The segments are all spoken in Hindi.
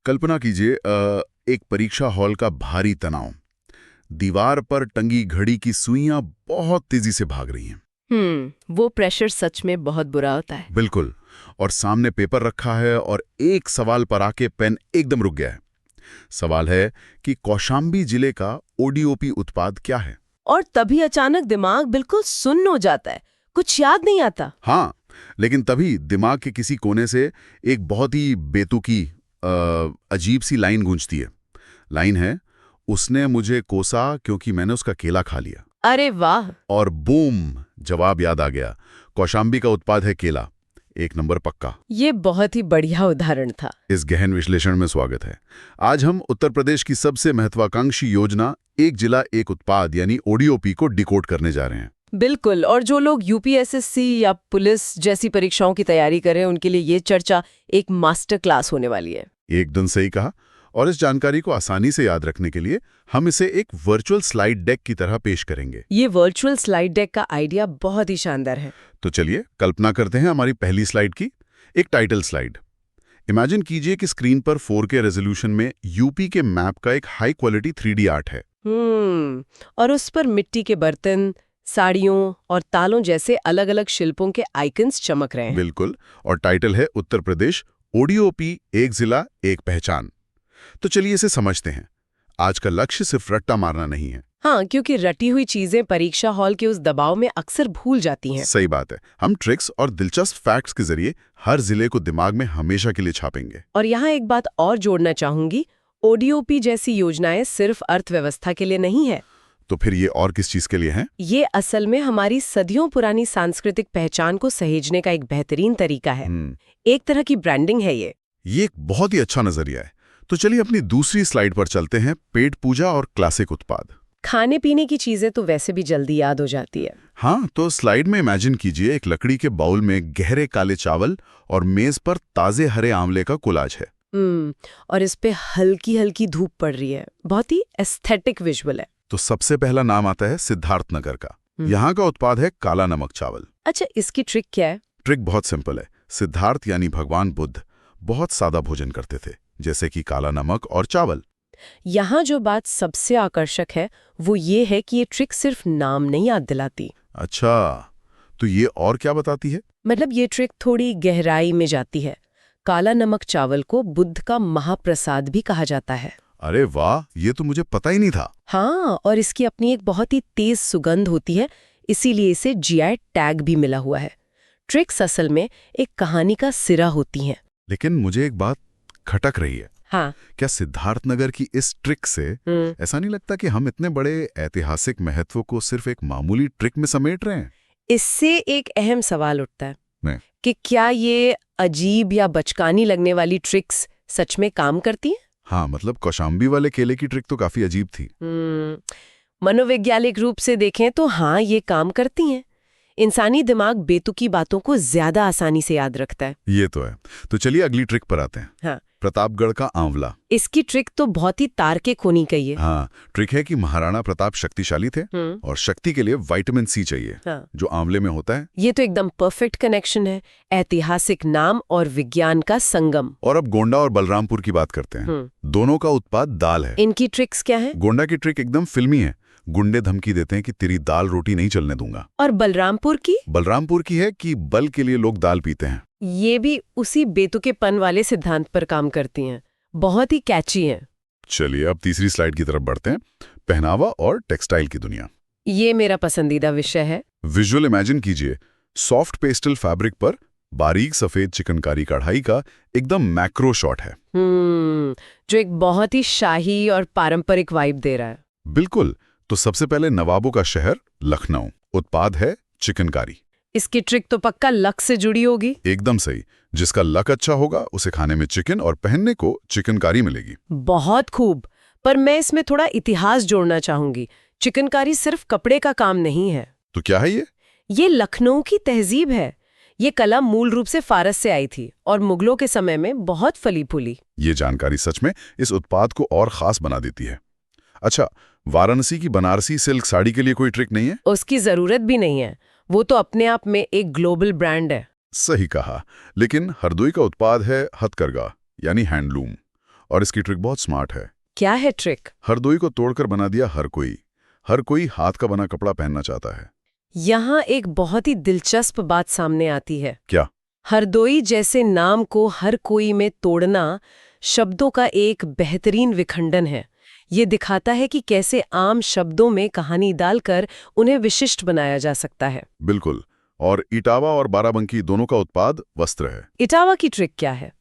कल्पना कीजिए एक परीक्षा हॉल का भारी तनाव। दीवार पर टंगी घड़ी की सुइयां बहुत तेजी से भाग रही हैं। वो प्रेशर सच में बहुत बुरा होता है। बिल्कुल। और सामने पेपर रखा है और एक सवाल पर आके पेन एकदम रुक गया है। सवाल है कि कौशाम्बी जिले का ओडीओपी उत्पाद क्या है। और तभी अचानक दिमाग बिल्कुल सुन्न हो जाता है, कुछ याद नहीं आता। हाँ, लेकिन तभी दिमाग के किसी कोने से एक बहुत ही बेतुकी अजीब सी लाइन गूंजती है। लाइन है, उसने मुझे कोसा क्योंकि मैंने उसका केला खा लिया। अरे वाह! और बूम, जवाब याद आ गया। कौशाम्बी का उत्पाद है केला। एक नंबर पक्का। ये बहुत ही बढ़िया उदाहरण था। इस गहन विश्लेषण में स्वागत है। आज हम उत्तर प्रदेश की सबसे महत्वाकांक्षी योजना एक जिला एक उत्पाद यानी ओडीओपी को डिकोड करने जा रहे हैं। बिल्कुल, और जो लोग यूपीएसएससी या पुलिस जैसी परीक्षाओं की तैयारी करें उनके लिए ये चर्चा एक मास्टर क्लास होने वाली है। एकदम सही कहा। और इस जानकारी को आसानी से याद रखने के लिए हम इसे एक वर्चुअल स्लाइड डेक की तरह पेश करेंगे। ये वर्चुअल स्लाइड डेक का आइडिया बहुत ही शानदार है। तो चलिए कल्पना करते हैं हमारी पहली स्लाइड की। एक टाइटल स्लाइड। इमेजिन कीजिए कि स्क्रीन पर 4K रेजोल्यूशन में यूपी के मैप का एक हाई क्वालिटी 3D आर्ट है। और उस पर मिट्टी के बर्तन, साड़ियों और तालों जैसे अलग अलग शिल्पों के आइकन्स चमक रहे हैं। बिल्कुल। और टाइटल है उत्तर प्रदेश ओडीओपी एक जिला एक पहचान। तो चलिए इसे समझते हैं। आज का लक्ष्य सिर्फ रट्टा मारना नहीं है। हाँ, क्योंकि रटी हुई चीजें परीक्षा हॉल के उस दबाव में अक्सर भूल जाती हैं। सही बात है। हम ट्रिक्स और दिलचस्प फैक्ट्स के जरिए हर जिले को दिमाग में हमेशा के लिए छापेंगे। और यहाँ एक बात और जोड़ना चाहूंगी, ओडीओपी जैसी योजनाएं सिर्फ अर्थव्यवस्था के लिए नहीं है। तो फिर ये और किस चीज के लिए है? ये असल में हमारी सदियों पुरानी सांस्कृतिक पहचान को सहेजने का एक बेहतरीन तरीका है। एक तरह की ब्रांडिंग है ये। एक बहुत ही अच्छा नजरिया है। तो चलिए अपनी दूसरी स्लाइड पर चलते हैं। पेट पूजा और क्लासिक उत्पाद। खाने पीने की चीजें तो वैसे भी जल्दी याद हो जाती है। हाँ, तो स्लाइड में इमेजिन कीजिए एक लकड़ी के बाउल में गहरे काले चावल और मेज पर ताजे हरे आंवले का कोलाज है। और इस पे हल्की हल्की धूप पड़ रही है। बहुत ही एस्थेटिक विजुअल है। तो सबसे पहला नाम आता है सिद्धार्थनगर का। यहाँ का उत्पाद है काला नमक चावल। अच्छा, इसकी ट्रिक क्या है? ट्रिक बहुत सिंपल है। सिद्धार्थ यानी भगवान बुद्ध बहुत सादा भोजन करते थे, जैसे कि काला नमक और चावल। यहाँ जो बात सबसे आकर्षक है वो ये है कि ये ट्रिक सिर्फ नाम नहीं याद दिलाती। अच्छा, तो ये और क्या बताती है? मतलब ये ट्रिक थोड़ी गहराई में जाती है। काला नमक चावल को बुद्ध का महाप्रसाद भी कहा जाता है। अरे वाह, ये तो मुझे पता ही नहीं था। हाँ, और इसकी अपनी एक बहुत ही तेज सुगंध होती है, इसीलिए इसे जीआई टैग भी मिला हुआ है। ट्रिक्स असल में एक कहानी का सिरा होती हैं। लेकिन मुझे एक बात खटक रही है। हाँ। क्या सिद्धार्थनगर की इस ट्रिक से ऐसा नहीं लगता कि हम इतने बड़े ऐतिहासिक महत्व को सिर्फ एक मामूली ट्रिक में समेट रहे हैं? इससे एक अहम सवाल उठता है कि क्या ये अजीब या बचकानी लगने वाली ट्रिक्स सच में काम करती हैं? हाँ, मतलब कौशाम्बी वाले केले की ट्रिक तो काफी अजीब थी। मनोवैज्ञानिक रूप से देखें तो हाँ, ये काम करती हैं। इंसानी दिमाग बेतुकी बातों को ज्यादा आसानी से याद रखता है। ये तो है। तो चलिए अगली ट्रिक पर आते हैं। हाँ। प्रतापगढ़ का आंवला। इसकी ट्रिक तो बहुत ही तार्किक होनी चाहिए। हाँ, ट्रिक है कि महाराणा प्रताप शक्तिशाली थे और शक्ति के लिए विटामिन सी चाहिए। हाँ। जो आंवले में होता है। ये तो एकदम परफेक्ट कनेक्शन है, ऐतिहासिक नाम और विज्ञान का संगम। और अब गोंडा और बलरामपुर की बात करते हैं। दोनों का उत्पाद दाल है। इनकी ट्रिक्स क्या है? गोंडा की ट्रिक एकदम फिल्मी है। गुंडे धमकी देते हैं कि तेरी दाल रोटी नहीं चलने दूंगा। और बलरामपुर की है कि बल के लिए लोग दाल पीते हैं। ये भी उसी बेतुकेपन वाले सिद्धांत पर काम करती हैं। बहुत ही कैची हैं। चलिए अब तीसरी स्लाइड की तरफ बढ़ते हैं। पहनावा और टेक्सटाइल की दुनिया। ये मेरा पसंदीदा विषय है। विजुअल इमेजिन कीजिए, सॉफ्ट पेस्टल फैब्रिक पर बारीक सफेद चिकनकारी कढ़ाई का एकदम मैक्रो शॉट है। जो एक बहुत ही शाही और पारंपरिक वाइब दे रहा है। बिल्कुल। तो सबसे पहले नवाबों का शहर लखनऊ। उत्पाद है चिकनकारी। इसकी ट्रिक तो पक्का लक से जुड़ी होगी। एकदम सही। जिसका लक अच्छा होगा उसे खाने में चिकन और पहनने को चिकनकारी मिलेगी। बहुत खूब। पर मैं इसमें थोड़ा इतिहास जोड़ना चाहूंगी। चिकनकारी सिर्फ कपड़े का काम नहीं है। तो क्या है ये? ये लखनऊ की तहजीब है। ये कला मूल रूप से फारस से आई थी और मुगलों के समय में बहुत फली फूली। ये जानकारी सच में इस उत्पाद को और खास बना देती है। अच्छा, वाराणसी की बनारसी सिल्क साड़ी के लिए कोई ट्रिक नहीं है? उसकी जरूरत भी नहीं है। वो तो अपने आप में एक ग्लोबल ब्रांड है। सही कहा। लेकिन हरदोई का उत्पाद है हथकरघा यानी हैंडलूम। और इसकी ट्रिक बहुत स्मार्ट है। क्या है ट्रिक? हरदोई को तोड़कर बना दिया हर कोई हाथ का बना कपड़ा पहनना चाहता है। यहाँ एक बहुत ही दिलचस्प बात सामने आती है। क्या? हरदोई जैसे नाम को हर कोई में तोड़ना शब्दों का एक बेहतरीन विखंडन है। ये दिखाता है कि कैसे आम शब्दों में कहानी डालकर उन्हें विशिष्ट बनाया जा सकता है। बिल्कुल। और इटावा और बाराबंकी दोनों का उत्पाद वस्त्र है। इटावा की ट्रिक क्या है?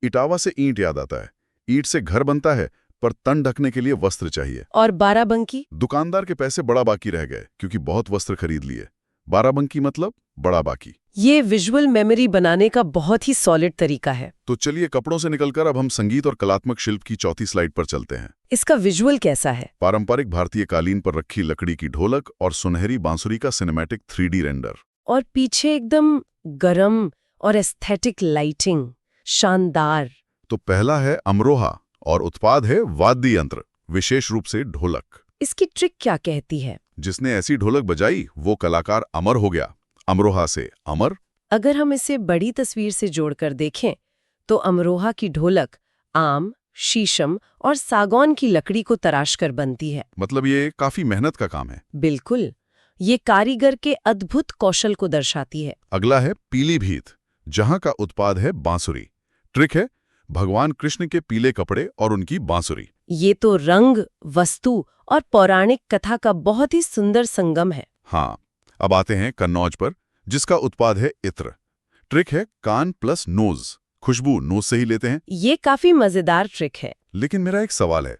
इटावा से ईंट याद आता है। ईंट से घर बनता है, पर तन ढकने के लिए वस्त्र चाहिए। और बाराबंकी? दुकानदार के पैसे बड़ा बाकी रह गए क्योंकि बहुत वस्त्र खरीद लिए। बाराबंकी मतलब बड़ा बाकी। ये विजुअल मेमोरी बनाने का बहुत ही सॉलिड तरीका है। तो चलिए कपड़ों से निकलकर अब हम संगीत और कलात्मक शिल्प की चौथी स्लाइड पर चलते हैं। इसका विजुअल कैसा है? पारंपरिक भारतीय कालीन पर रखी लकड़ी की ढोलक और सुनहरी बांसुरी का सिनेमैटिक 3D रेंडर। और पीछे एकदम गरम और एस्थेटिक लाइटिंग, शानदार। तो पहला है अमरोहा और उत्पाद है वाद्य यंत्र, विशेष रूप से ढोलक। इसकी ट्रिक क्या कहती है? जिसने ऐसी ढोलक बजाई वो कलाकार अमर हो गया। अमरोहा से अमर। अगर हम इसे बड़ी तस्वीर से जोड़कर देखें तो अमरोहा की ढोलक आम, शीशम और सागौन की लकड़ी को तराश कर बनती है। मतलब ये काफी मेहनत का काम है। बिल्कुल, ये कारीगर के अद्भुत कौशल को दर्शाती है। अगला है पीलीभीत, जहां का उत्पाद है बांसुरी। ट्रिक है भगवान कृष्ण के पीले कपड़े और उनकी बांसुरी। ये तो रंग, वस्तु और पौराणिक कथा का बहुत ही सुंदर संगम है। हाँ, अब आते हैं कन्नौज पर, जिसका उत्पाद है इत्र। ट्रिक है कान प्लस नोज, खुशबू नोज से ही लेते हैं। ये काफी मजेदार ट्रिक है। लेकिन मेरा एक सवाल है,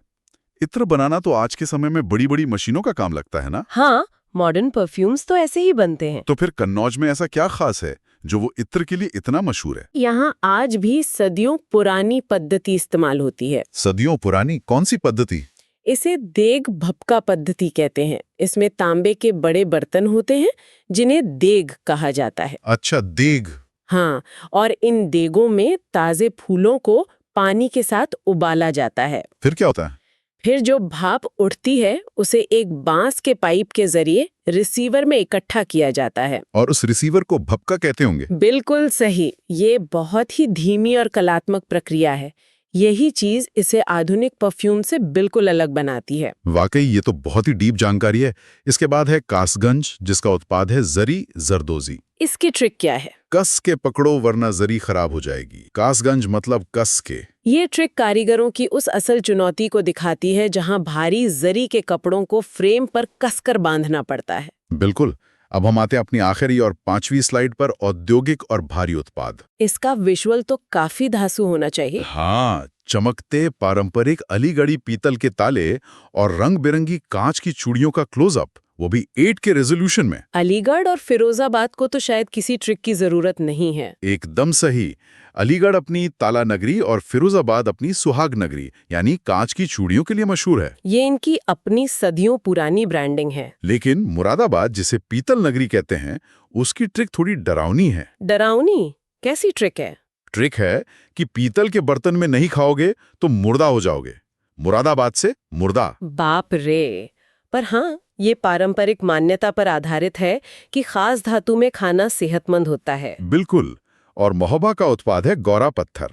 इत्र बनाना तो आज के समय में बड़ी बड़ी मशीनों का काम लगता है ना? हाँ, मॉडर्न परफ्यूम्स तो ऐसे ही बनते हैं। तो फिर कन्नौज में ऐसा क्या खास है जो वो इत्र के लिए इतना मशहूर है? यहाँ आज भी सदियों पुरानी पद्धति इस्तेमाल होती है। सदियों पुरानी कौन सी पद्धति? इसे देग भपका पद्धति कहते हैं। इसमें तांबे के बड़े बर्तन होते हैं जिन्हें देग कहा जाता है। अच्छा, देग। हाँ, और इन देगों में ताजे फूलों को पानी के साथ उबाला जाता है। फिर क्या होता है? फिर जो भाप उठती है उसे एक बांस के पाइप के जरिए रिसीवर में इकट्ठा किया जाता है। और उस रिसीवर को भपका कहते होंगे। बिल्कुल सही। ये बहुत ही धीमी और कलात्मक प्रक्रिया है। यही चीज इसे आधुनिक परफ्यूम से बिल्कुल अलग बनाती है। वाकई ये तो बहुत ही डीप जानकारी है। इसके बाद है कासगंज, जिसका उत्पाद है जरी जरदोजी। इसकी ट्रिक क्या है? कस के पकड़ो वरना जरी खराब हो जाएगी। कासगंज मतलब कस के। ये ट्रिक कारीगरों की उस असल चुनौती को दिखाती है जहां भारी जरी के कपड़ों को फ्रेम पर कसकर बांधना पड़ता है। बिल्कुल। अब हम आते हैं अपनी आखिरी और 5वीं स्लाइड पर, औद्योगिक और भारी उत्पाद। इसका विजुअल तो काफी धांसू होना चाहिए। हाँ, चमकते पारंपरिक अलीगढ़ी पीतल के ताले और रंग बिरंगी कांच की चूड़ियों का क्लोजअप, वो भी 8 के रेजोल्यूशन में। अलीगढ़ और फिरोजाबाद को तो शायद किसी ट्रिक की जरूरत नहीं है। एकदम सही। अलीगढ़ अपनी ताला नगरी और फिरोजाबाद अपनी सुहाग नगरी यानी कांच की चूड़ियों के लिए मशहूर है। ये इनकी अपनी सदियों पुरानी ब्रांडिंग है। लेकिन मुरादाबाद, जिसे पीतल नगरी कहते हैं, उसकी ट्रिक थोड़ी डरावनी है। डरावनी? कैसी ट्रिक है? ट्रिक है कि पीतल के बर्तन में नहीं खाओगे तो मुर्दा हो जाओगे। मुरादाबाद से मुर्दा। बाप रे। पर हाँ, ये पारंपरिक मान्यता पर आधारित है कि खास धातु में खाना सेहतमंद होता है। बिल्कुल। और मोहब्बा का उत्पाद है गौरा पत्थर।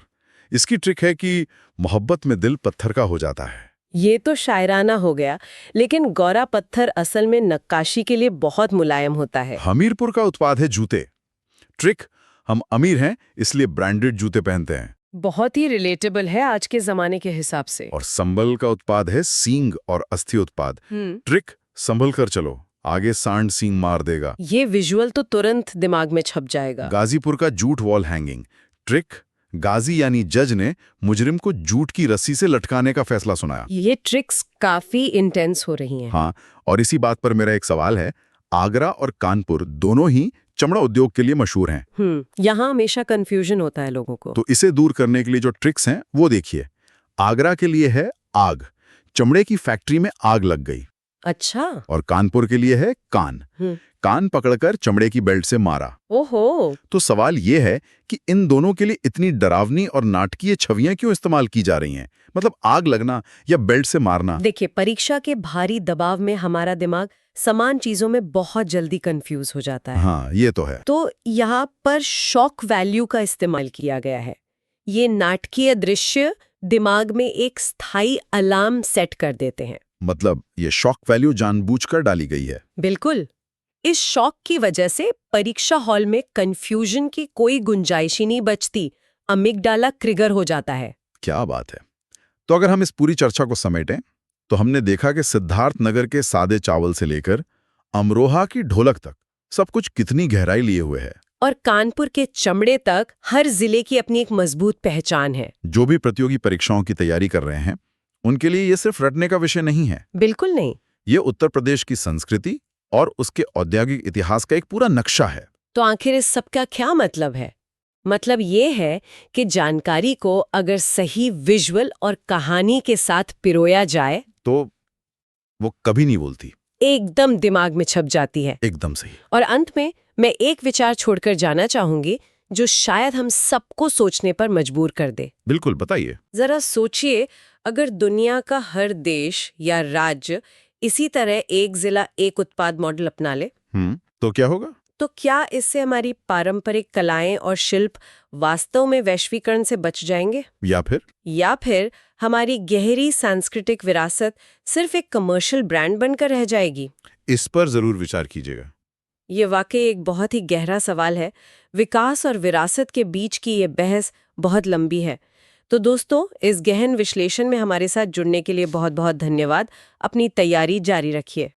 इसकी ट्रिक है कि मोहब्बत में दिल पत्थर का हो जाता है। ये तो शायराना हो गया, लेकिन गौरा पत्थर असल में नक्काशी के लिए बहुत मुलायम होता है। हमीरपुर का उत्पाद है जूते। ट्रिक, हम अमीर हैं इसलिए ब्रांडेड जूते पहनते हैं। बहुत ही रिलेटेबल है आज के जमाने के हिसाब से। और संभल का उत्पाद है सींग और अस्थि उत्पाद। ट्रिक, संभल कर चलो, आगे सांड सींग मार देगा। ये विजुअल तो तुरंत दिमाग में छप जाएगा। गाजीपुर का जूट वॉल हैंगिंग। ट्रिक, गाजी यानी जज ने मुजरिम को जूट की रस्सी से लटकाने का फैसला सुनाया। ये ट्रिक्स काफी इंटेंस हो रही हैं। हाँ, और इसी बात पर मेरा एक सवाल है। आगरा और कानपुर दोनों ही चमड़ा उद्योग के लिए मशहूर हैं। यहाँ हमेशा कंफ्यूजन होता है लोगों को। तो इसे दूर करने के लिए जो ट्रिक्स हैं वो देखिए। आगरा के लिए है आग, चमड़े की फैक्ट्री में आग लग गई। अच्छा। और कानपुर के लिए है कान, कान पकड़कर चमड़े की बेल्ट से मारा। ओहो। तो सवाल ये है कि इन दोनों के लिए इतनी डरावनी और नाटकीय छवियां क्यों इस्तेमाल की जा रही हैं? मतलब आग लगना या बेल्ट से मारना। देखिए, परीक्षा के भारी दबाव में हमारा दिमाग समान चीजों में बहुत जल्दी कंफ्यूज हो जाता है। हाँ, ये तो है। तो यहाँ पर शॉक वैल्यू का इस्तेमाल किया गया है। ये नाटकीय दृश्य दिमाग में एक स्थायी अलार्म सेट कर देते हैं। मतलब ये शॉक वैल्यू जानबूझकर डाली गई है। बिल्कुल। इस शॉक की वजह से परीक्षा हॉल में कंफ्यूजन की कोई गुंजाइश ही नहीं बचती, अमिगडाला ट्रिगर हो जाता है। क्या बात है। तो अगर हम इस पूरी चर्चा को समेटें तो हमने देखा कि सिद्धार्थ नगर के सादे चावल से लेकर अमरोहा की ढोलक तक सब कुछ कितनी गहराई लिए हुए है। और कानपुर के चमड़े तक हर जिले की अपनी एक मजबूत पहचान है। जो भी प्रतियोगी परीक्षाओं की तैयारी कर रहे हैं उनके लिए ये सिर्फ रटने का विषय नहीं है। बिल्कुल नहीं। ये उत्तर प्रदेश की संस्कृति और उसके औद्योगिक इतिहास का एक पूरा नक्शा है। तो आखिर इस सब का क्या मतलब है? मतलब ये है कि जानकारी को अगर सही विजुअल और कहानी के साथ पिरोया जाए तो वो कभी नहीं बोलती, एकदम दिमाग में छप जाती है। एकदम सही। और अंत में मैं एक विचार छोड़कर जाना चाहूंगी जो शायद हम सबको सोचने पर मजबूर कर दे। बिल्कुल, बताइए। जरा सोचिए, अगर दुनिया का हर देश या राज्य इसी तरह एक जिला एक उत्पाद मॉडल अपना ले, तो क्या होगा? तो क्या इससे हमारी पारंपरिक कलाएं और शिल्प वास्तव में वैश्वीकरण से बच जाएंगे? या फिर हमारी गहरी सांस्कृतिक विरासत सिर्फ एक कमर्शियल ब्रांड बनकर रह जाएगी? इस पर जरूर विचार कीजिएगा। ये वाकई एक बहुत ही गहरा सवाल है। विकास और विरासत के बीच की ये बहस बहुत लंबी है। तो दोस्तों, इस गहन विश्लेषण में हमारे साथ जुड़ने के लिए बहुत बहुत धन्यवाद। अपनी तैयारी जारी रखिए।